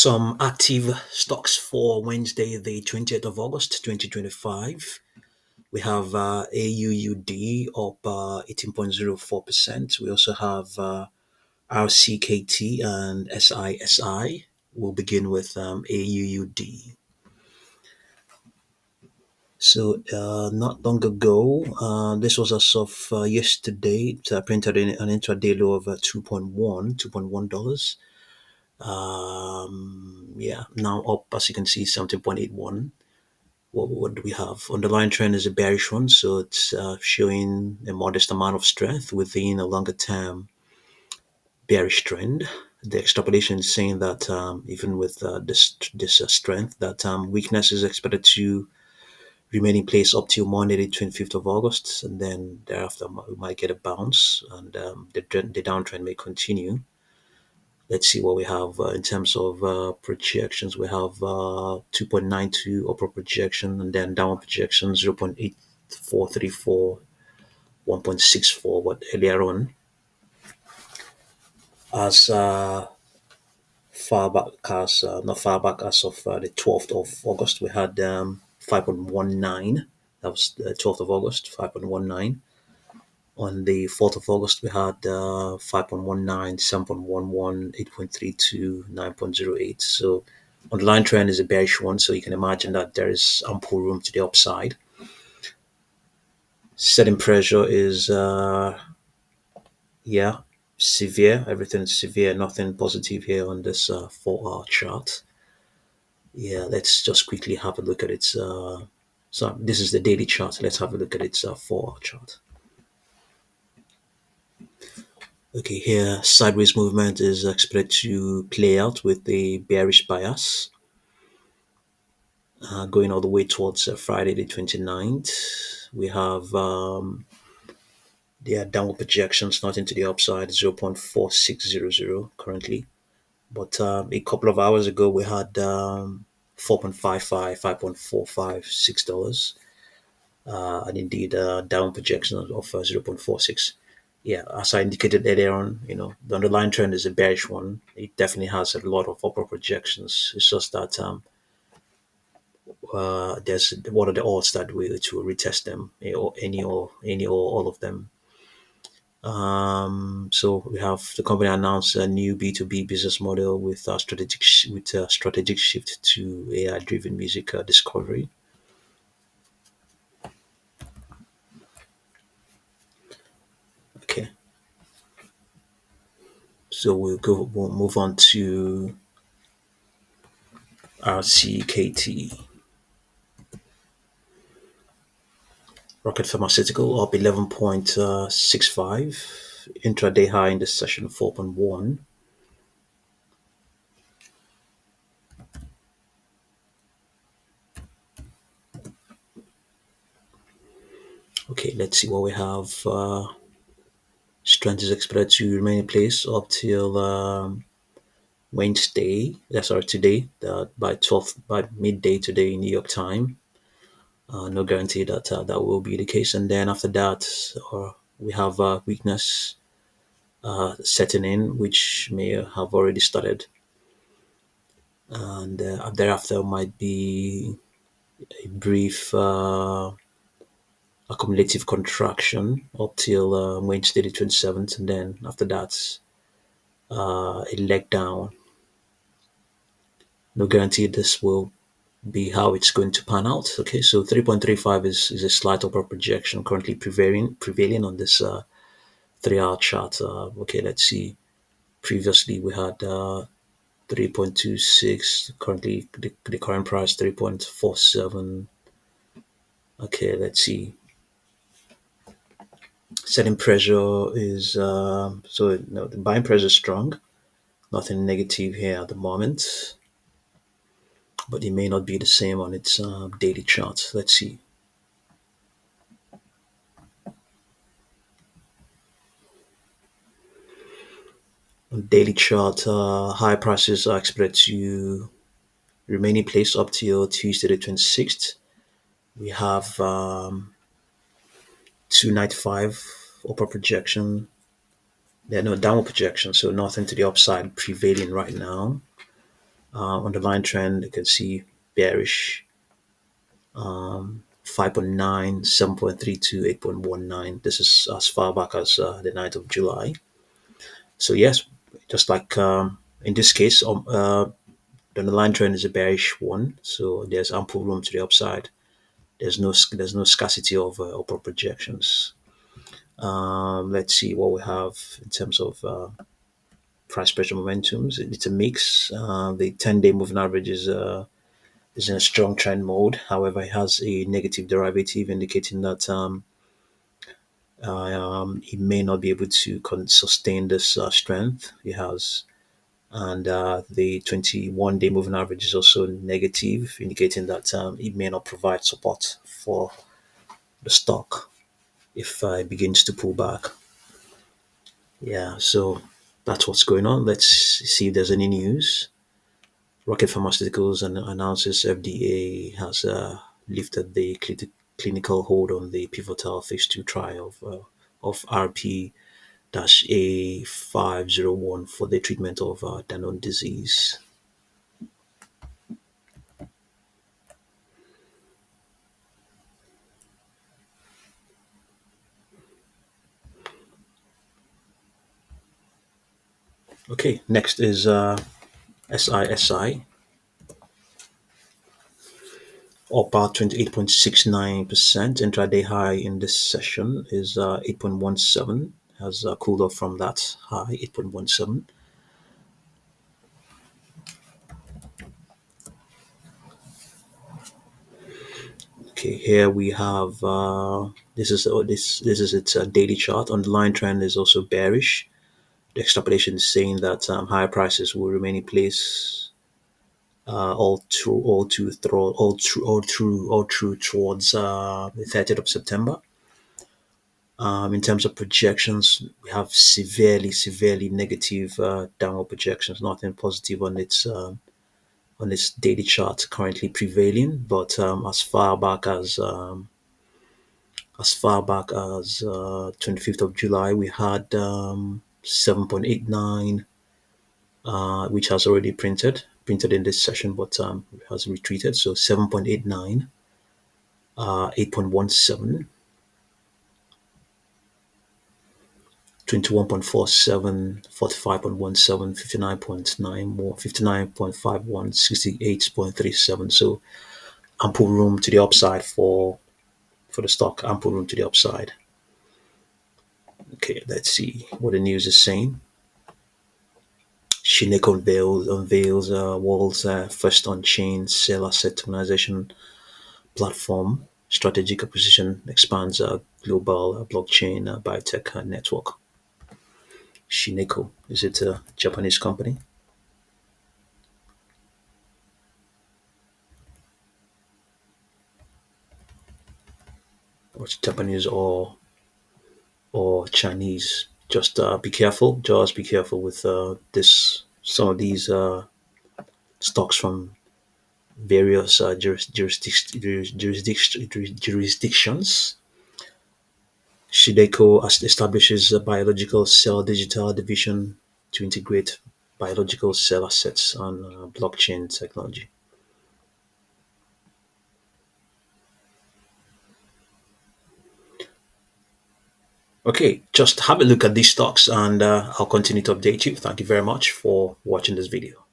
Some active stocks for Wednesday, the 20th of August, 2025. We have AUUD up 18.04%. We also have RCKT and SISI. We'll begin with AUUD. So, not long ago, this was as of yesterday, it printed in an intraday low of $2.1. Yeah, now up as you can see 17.81. What do we have? Underlying trend is a bearish one, so it's showing a modest amount of strength within a longer term bearish trend. The extrapolation is saying that even with this strength, that weakness is expected to remain in place up till Monday, the 25th of August, and then thereafter we might get a bounce, and the downtrend may continue. Let's see what we have in terms of projections. We have 2.92 upper projection, and then downward projection 0.8434, 1.64. What earlier on, as far back as not far back as of the 12th of August, we had 5.19. That was the 12th of August, 5.19. On the 4th of August, we had 5.19, 7.11, 8.32, 9.08. So, underlying trend is a bearish one, so you can imagine that there is ample room to the upside. Setting pressure is, yeah, severe. Everything is severe, nothing positive here on this 4-hour chart. Yeah, let's just quickly have a look at its. So, this is the daily chart. Let's have a look at its 4-hour chart. Okay, here sideways movement is expected to play out with a bearish bias going all the way towards Friday the 29th. We have their downward projections not into the upside 0.4600 currently, but a couple of hours ago we had 4.55, 5.45, $6, and indeed down projection of 0.46. Yeah, as I indicated earlier on, the underlying trend is a bearish one. It definitely has a lot of upper projections. It's just that there's what are the odds that we to retest them, or any or all of them. So we have the company announced a new B2B business model with a strategic shift to AI-driven music discovery. Okay. So we'll move on to RCKT. Rocket Pharmaceutical up 11.65. Intraday high in this session 4.1. Okay, let's see what we have. Strength is expected to remain in place up till Wednesday. Sorry, today. By midday today, New York time. No guarantee that that will be the case. And then after that, we have weakness setting in, which may have already started. And thereafter might be a brief accumulative contraction up till Wednesday the 27th. And then after that, a leg down. No guarantee this will be how it's going to pan out. Okay, so 3.35 is a slight upper projection currently prevailing on this 3-hour chart. Okay, let's see. Previously we had 3.26. Currently the current price 3.47. Okay, let's see. Setting pressure is the buying pressure is strong. Nothing negative here at the moment, but it may not be the same on its daily chart. Let's see. On daily chart, high prices are expected to remain in place up till Tuesday the 26th. We have 295 upper projection. There are no downward projection, so nothing to the upside prevailing right now. Underlying trend, you can see bearish, 5.9, 7.32, 8.19. This is as far back as the 9th of July. So yes, just like in this case, the underlying trend is a bearish one. So there's ample room to the upside. There's no scarcity of upper projections. Let's see what we have in terms of price pressure momentums. It's a mix. The 10-day moving average is in a strong trend mode. However, it has a negative derivative indicating that it may not be able to sustain this strength it has. And the 21-day moving average is also negative, indicating that it may not provide support for the stock if it begins to pull back. Yeah, so that's what's going on. Let's see if there's any news. Rocket Pharmaceuticals announces FDA has lifted the clinical hold on the pivotal phase 2 trial of RP-A501 for the treatment of Danon disease. Okay, next is SISI, up about 28.69%. Intraday high in this session is 8.17, has cooled off from that high, 8.17. Okay, here we have this is its daily chart. Underlying trend is also bearish. The extrapolation is saying that higher prices will remain in place all through towards the 30th of September. In terms of projections, we have severely negative downward projections. Nothing positive on its daily chart currently prevailing. But as far back as 25th of July, we had 7.89, which has already printed in this session, but has retreated. So 7.89, 8.17. 21.47, 45.17, 59.9 more, 59.51, 68.37. So ample room to the upside for the stock, ample room to the upside. Okay, let's see what the news is saying. Shinek unveils world's first on-chain sell asset tokenization platform. Strategic acquisition expands global blockchain biotech network. Shineko, is it a Japanese company? Or Japanese or Chinese? Just be careful. Just be careful with this. Some of these stocks from various jurisdictions. Shideco establishes a biological cell digital division to integrate biological cell assets on blockchain technology. Okay, just have a look at these stocks and I'll continue to update you. Thank you very much for watching this video.